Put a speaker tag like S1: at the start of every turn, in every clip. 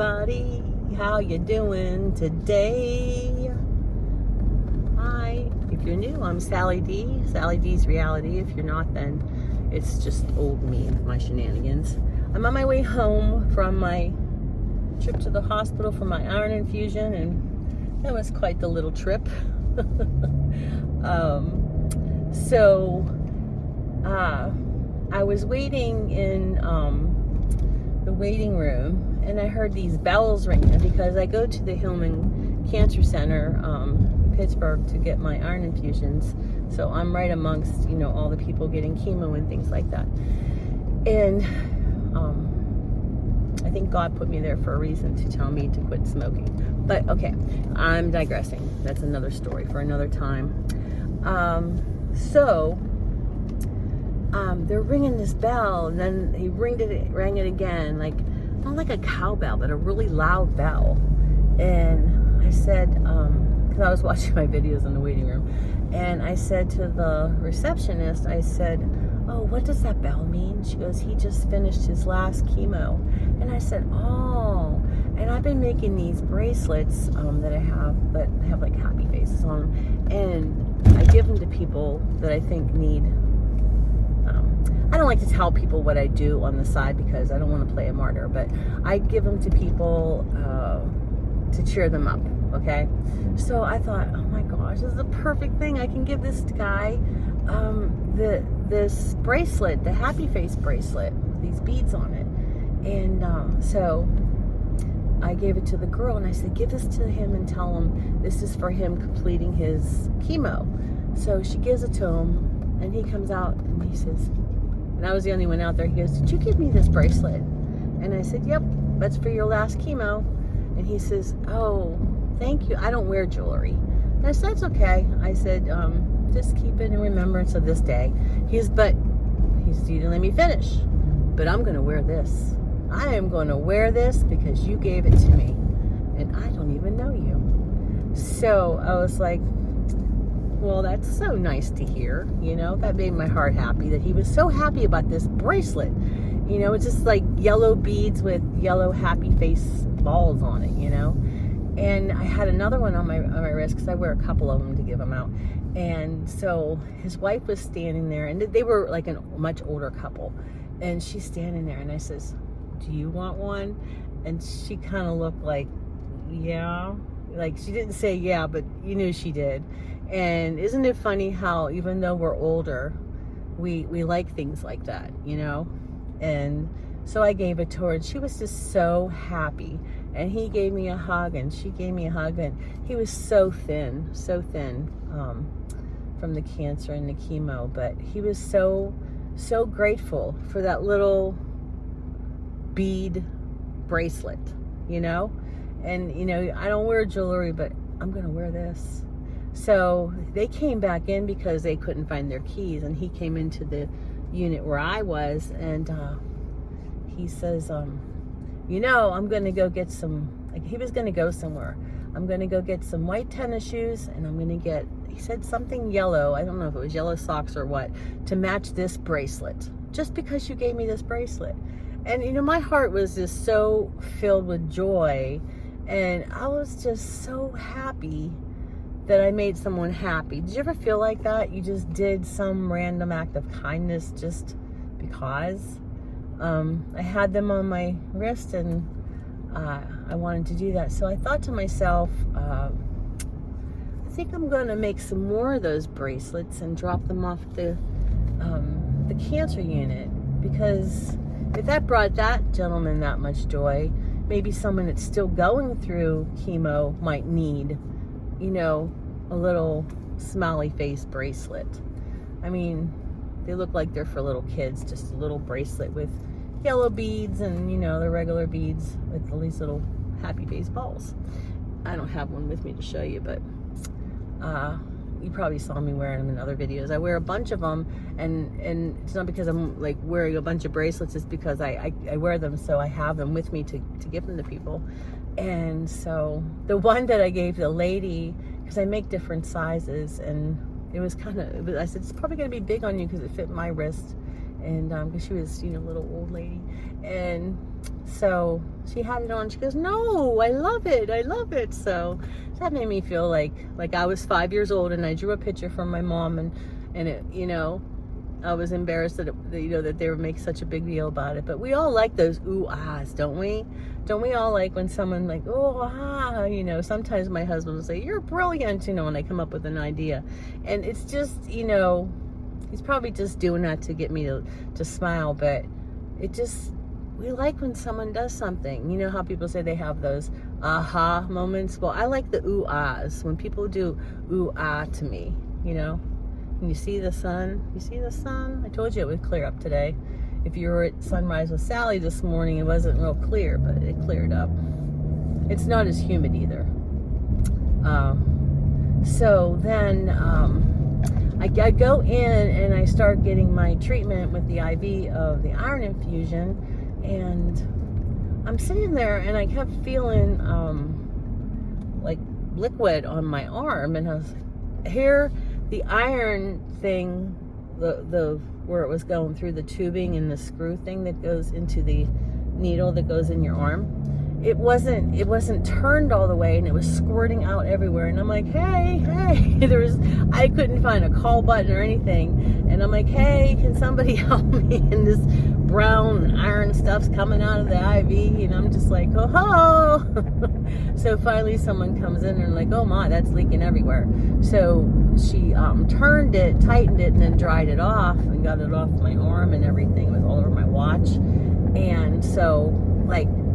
S1: everybody, how you doing today? Hi, if you're new, I'm Sally D. Sally D's Reality. If you're not, then it's just old me and my shenanigans. I'm on my way home from my trip to the hospital for my iron infusion, and that was quite the little trip. I was waiting in the waiting room, and I heard these bells ringing because I go to the Hillman Cancer Center in Pittsburgh to get my iron infusions. So I'm right amongst, all the people getting chemo and things like that. And I think God put me there for a reason, to tell me to quit smoking. But okay, I'm digressing. That's another story for another time. They're ringing this bell, and then he rang it again, like, not like a cowbell, but a really loud bell. And I said, because I was watching my videos in the waiting room, and I said to the receptionist, I said, "Oh, what does that bell mean?" She goes, "He just finished his last chemo." And I said, "Oh." And I've been making these bracelets that I have, that have like happy faces on them, and I give them to people that I think need. I don't like to tell people what I do on the side because I don't want to play a martyr, but I give them to people to cheer them up, okay? So I thought, oh my gosh, this is the perfect thing. I can give this guy this bracelet, the happy face bracelet, with these beads on it. And so I gave it to the girl, and I said, "Give this to him and tell him this is for him completing his chemo." So she gives it to him, and he comes out and he says, and I was the only one out there, he goes, "Did you give me this bracelet?" And I said, "Yep, that's for your last chemo." And he says, "Oh, thank you. I don't wear jewelry." And I said, "That's okay." I said, "Just keep it in remembrance of this day." He didn't let me finish. "But I'm going to wear this. I am going to wear this because you gave it to me. And I don't even know you." So I was like, well, that's so nice to hear. That made my heart happy, that he was so happy about this bracelet. It's just like yellow beads with yellow happy face balls on it, And I had another one on my wrist because I wear a couple of them to give them out. And so his wife was standing there, and they were like a much older couple. And she's standing there, and I says, "Do you want one?" And she kind of looked like, yeah. Like, she didn't say yeah, but you knew she did. And isn't it funny how even though we're older, we like things like that, And so I gave it to her, and she was just so happy. And he gave me a hug, and she gave me a hug, and he was so thin from the cancer and the chemo, but he was so grateful for that little bead bracelet, And I don't wear jewelry, but I'm gonna wear this. So they came back in because they couldn't find their keys, and he came into the unit where I was, and he says, I'm going to go get some, like, he was going to go somewhere. "I'm going to go get some white tennis shoes, and I'm going to get," he said something yellow, I don't know if it was yellow socks or what, "to match this bracelet, just because you gave me this bracelet." And, my heart was just so filled with joy, and I was just so happy that I made someone happy. Did you ever feel like that? You just did some random act of kindness just because? I had them on my wrist, and I wanted to do that. So I thought to myself, I think I'm going to make some more of those bracelets and drop them off the cancer unit, because if that brought that gentleman that much joy, maybe someone that's still going through chemo might need, a little smiley face bracelet. I mean, they look like they're for little kids, just a little bracelet with yellow beads and, the regular beads with all these little happy face balls. I don't have one with me to show you, but you probably saw me wearing them in other videos. I wear a bunch of them, and it's not because I'm like wearing a bunch of bracelets, it's because I wear them, so I have them with me to give them to people. And so the one that I gave the lady, because I make different sizes, and it was I said, "It's probably going to be big on you because it fit my wrist." And because she was, a little old lady. And So she had it on. She goes, no, I love it. I love it. So that made me feel like I was 5 years old, and I drew a picture from my mom, and it, I was embarrassed that that they would make such a big deal about it. But we all like those ooh ahs, don't we? Don't we all like when someone like, oh ah, sometimes my husband will say, you're brilliant, when I come up with an idea. And it's just, he's probably just doing that to get me to smile, but we like when someone does something. You know how people say they have those aha moments? Well, I like the ooh ahs. When people do ooh ah to me, When you see the sun, I told you it would clear up today. If you were at Sunrise with Sally this morning, it wasn't real clear, but it cleared up. It's not as humid either. So then I go in and I start getting my treatment with the IV of the iron infusion, and I'm sitting there and I kept feeling like liquid on my arm, and I was here. The iron thing, the where it was going through the tubing and the screw thing that goes into the needle that goes in your arm, it wasn't turned all the way, and it was squirting out everywhere. And I'm like, hey, I couldn't find a call button or anything. And I'm like, hey, can somebody help me? And this brown iron stuff's coming out of the IV, and I'm just like, oh ho. So finally someone comes in and like, oh my, that's leaking everywhere. So she turned it, tightened it, and then dried it off and got it off my arm and everything. It was all over my watch. And so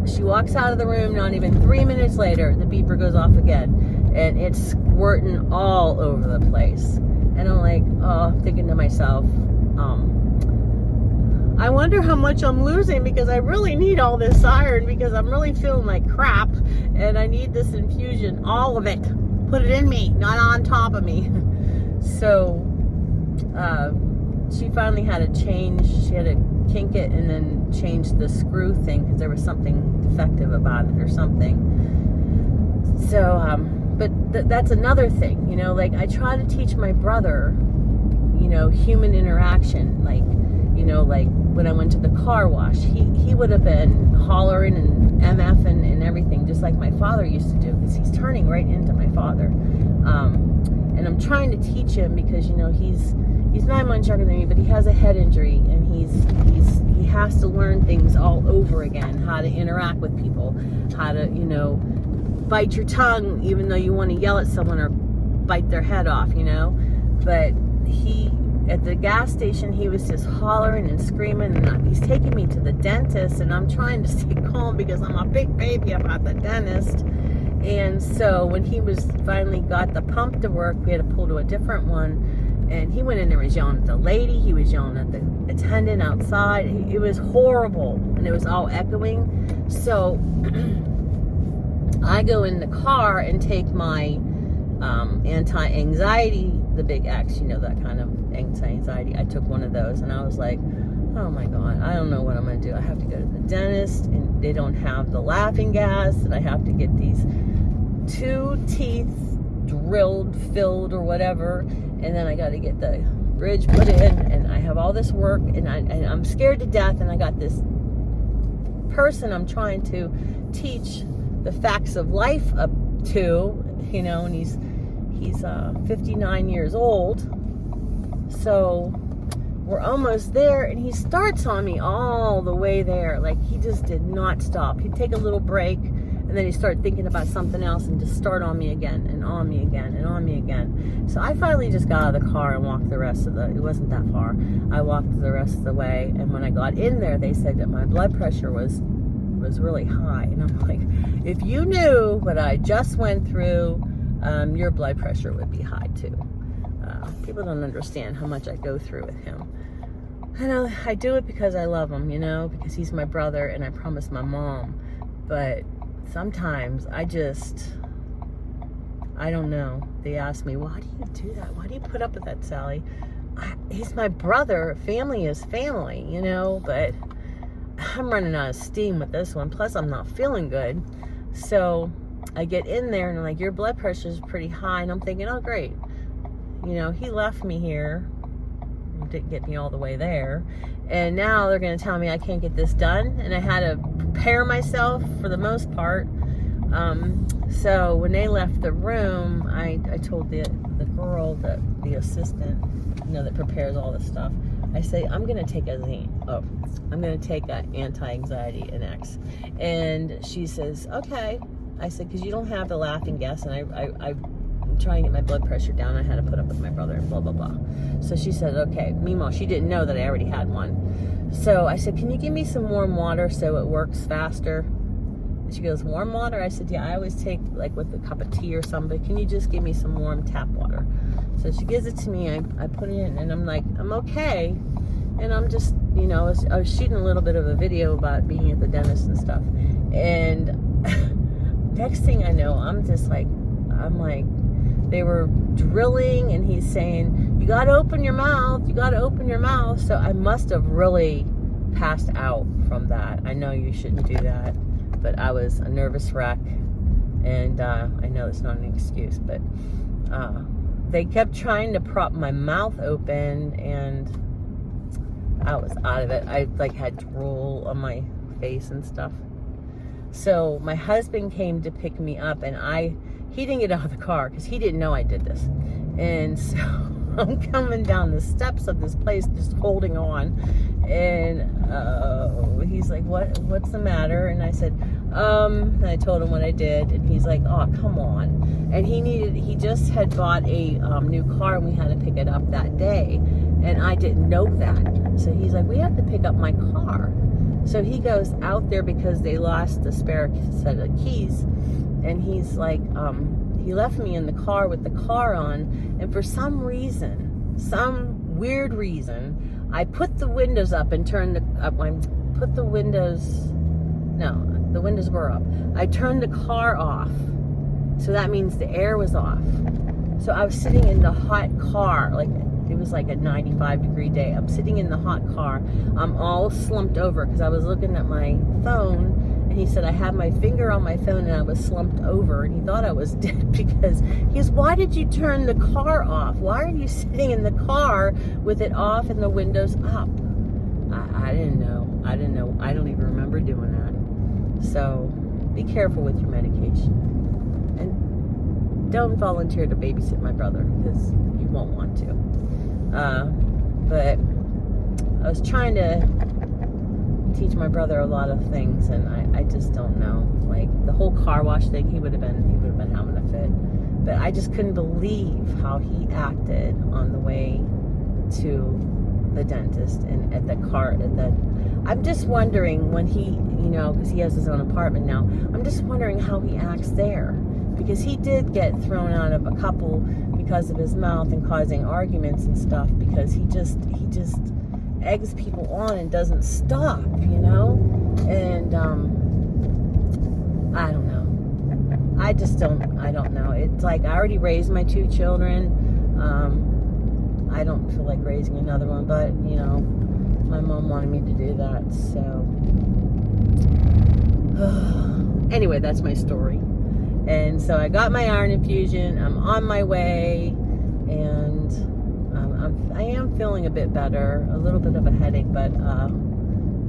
S1: she walks out of the room, not even 3 minutes later, the beeper goes off again, and it's squirting all over the place. And I'm like, thinking to myself, I wonder how much I'm losing, because I really need all this iron, because I'm really feeling like crap, and I need this infusion, all of it. Put it in me, not on top of me. So she finally had to change. She had to kink it and then change the screw thing, because there was something defective about it or something. So, but that's another thing, I try to teach my brother, human interaction, like when I went to the car wash, he would have been hollering and MFing and everything, just like my father used to do, because he's turning right into my father. And I'm trying to teach him, because, he's 9 months younger than me, but he has a head injury, and he has to learn things all over again, how to interact with people, how to, bite your tongue, even though you want to yell at someone or bite their head off, But at the gas station, he was just hollering and screaming, and he's taking me to the dentist, and I'm trying to stay calm because I'm a big baby about the dentist. And so when he was finally got the pump to work, we had to pull to a different one, and he went in there and was yelling at the lady, he was yelling at the attendant outside. It was horrible, and it was all echoing. So I go in the car and take my anti-anxiety, the big X, that kind of anxiety. I took one of those, and I was like, oh my God, I don't know what I'm going to do. I have to go to the dentist, and they don't have the laughing gas, and I have to get these 2 teeth drilled, filled, or whatever, and then I got to get the bridge put in, and I have all this work, and I'm scared to death, and I got this person I'm trying to teach the facts of life up to, and he's 59 years old. So we're almost there, and he starts on me all the way there. Like, he just did not stop. He'd take a little break, and then he'd start thinking about something else and just start on me again, and on me again, and on me again. So I finally just got out of the car and walked the rest of it wasn't that far. I walked the rest of the way, and when I got in there, they said that my blood pressure was really high. And I'm like, if you knew what I just went through, your blood pressure would be high too. People don't understand how much I go through with him. And I do it because I love him, because he's my brother, and I promised my mom. But sometimes I don't know. They ask me, why do you do that? Why do you put up with that, Sally? He's my brother. Family is family, but I'm running out of steam with this one. Plus, I'm not feeling good. So I get in there, and I'm like, your blood pressure is pretty high. And I'm thinking, oh, great. He left me here, didn't get me all the way there. And now they're going to tell me I can't get this done. And I had to prepare myself for the most part. So when they left the room, I told the girl, the assistant, that prepares all this stuff, I say, I'm going to take I'm going to take an anti-anxiety X. And she says, okay. I said, because you don't have the laughing gas, and I'm trying to get my blood pressure down. I had to put up with my brother, and blah, blah, blah. So she said, okay. Meanwhile, she didn't know that I already had one. So I said, can you give me some warm water so it works faster? And she goes, warm water? I said, yeah, I always take like with a cup of tea or something, but can you just give me some warm tap water? So she gives it to me. I put it in, and I'm like, I'm okay. And I'm just, I was shooting a little bit of a video about being at the dentist and stuff. And next thing I know, I'm like, they were drilling, and he's saying, you got to open your mouth. You got to open your mouth. So I must have really passed out from that. I know you shouldn't do that, but I was a nervous wreck. And I know it's not an excuse, but they kept trying to prop my mouth open, and I was out of it. I had drool on my face and stuff. So my husband came to pick me up, and he didn't get out of the car because he didn't know I did this. And so I'm coming down the steps of this place just holding on, and he's like, what's the matter? And I said, and I told him what I did, and he's like, oh, come on. And he just had bought a new car, and we had to pick it up that day, and I didn't know that. So he's like, we have to pick up my car. So he goes out there because they lost the spare set of keys, and he's like, he left me in the car with the car on, and for some weird reason, I put the windows up and turned the windows were up. I turned the car off, so that means the air was off. So I was sitting in the hot car, it was like a 95-degree day. I'm sitting in the hot car. I'm all slumped over because I was looking at my phone, and he said I had my finger on my phone and I was slumped over, and he thought I was dead because he goes, why did you turn the car off? Why are you sitting in the car with it off and the windows up? I didn't know. I don't even remember doing that. So be careful with your medication. And don't volunteer to babysit my brother because you won't want to. But I was trying to teach my brother a lot of things, and I just don't know. Like the whole car wash thing, he would have been having a fit. But I just couldn't believe how he acted on the way to the dentist and at the car. I'm just wondering when he, because he has his own apartment now. I'm just wondering how he acts there, because he did get thrown out of a couple because of his mouth and causing arguments and stuff, because he just eggs people on and doesn't stop, and I don't know. I don't know. It's like I already raised my 2 children. I don't feel like raising another one, but my mom wanted me to do that, so anyway, that's my story. And so I got my iron infusion. I'm on my way, and I am feeling a bit better. A little bit of a headache, but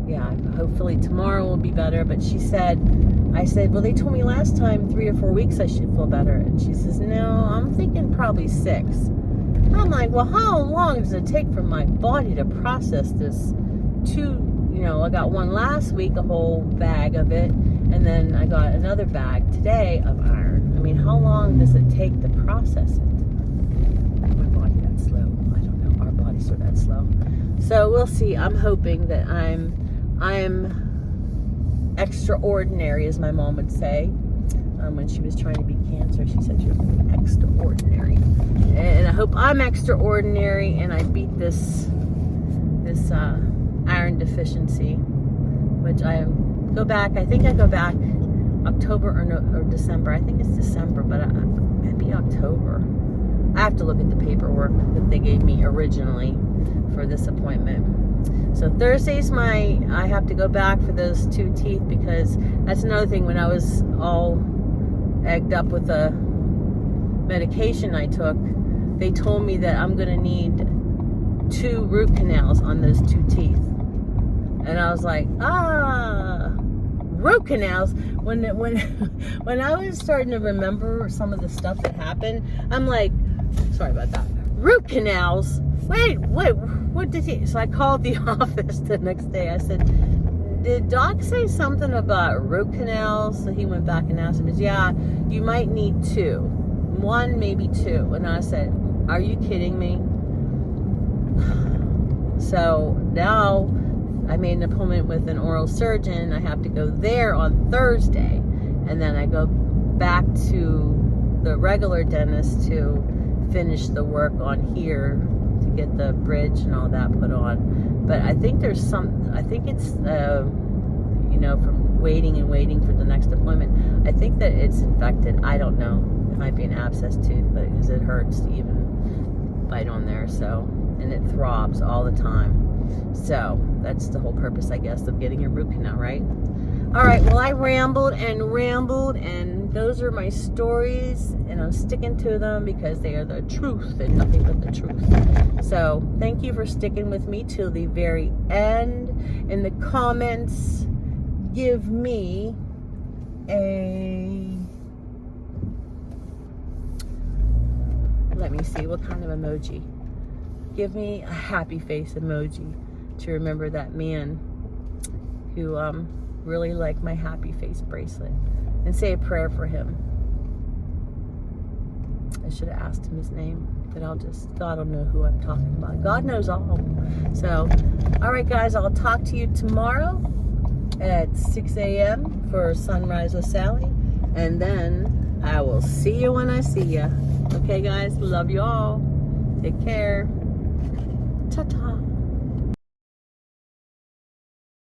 S1: yeah, hopefully tomorrow will be better. But I said, well, they told me last time 3 or 4 weeks I should feel better. And she says, no, I'm thinking probably 6. I'm like, well, how long does it take for my body to process this? I got one last week, a whole bag of it. And then I got another bag today of iron. I mean, how long does it take to process it? My body that slow? I don't know. Our bodies are that slow. So we'll see. I'm hoping that I'm extraordinary, as my mom would say. When she was trying to beat cancer, she said she was extraordinary. And I hope I'm extraordinary and I beat this iron deficiency, which I think I go back October or December. I think it's December, but maybe October. I have to look at the paperwork that they gave me originally for this appointment. So Thursday's I have to go back for those 2 teeth, because that's another thing. When I was all egged up with the medication I took, they told me that I'm going to need 2 root canals on those 2 teeth. And I was like, root canals. When I was starting to remember some of the stuff that happened, I'm like, sorry about that. Root canals? Wait, what did he? So I called the office the next day. I said, did Doc say something about root canals? So he went back and asked him, yeah, you might need 2. 1, maybe 2. And I said, are you kidding me? So now I made an appointment with an oral surgeon. I have to go there on Thursday. And then I go back to the regular dentist to finish the work on here to get the bridge and all that put on. But I think it's, from waiting for the next appointment, I think that it's infected. I don't know. It might be an abscess tooth, but because it hurts to even bite on there. So, and it throbs all the time. So that's the whole purpose, I guess, of getting your root canal, right? All right, well, I rambled, and those are my stories, and I'm sticking to them because they are the truth and nothing but the truth. So thank you for sticking with me till the very end. In the comments, give me let me see, what kind of emoji? Give me a happy face emoji to remember that man who really liked my happy face bracelet, and say a prayer for him. I should have asked him his name, but God will know who I'm talking about. God knows all. So, all right, guys, I'll talk to you tomorrow at 6 a.m. for Sunrise with Sally, and then I will see you when I see you. Okay, guys, love you all. Take care. Ta-ta.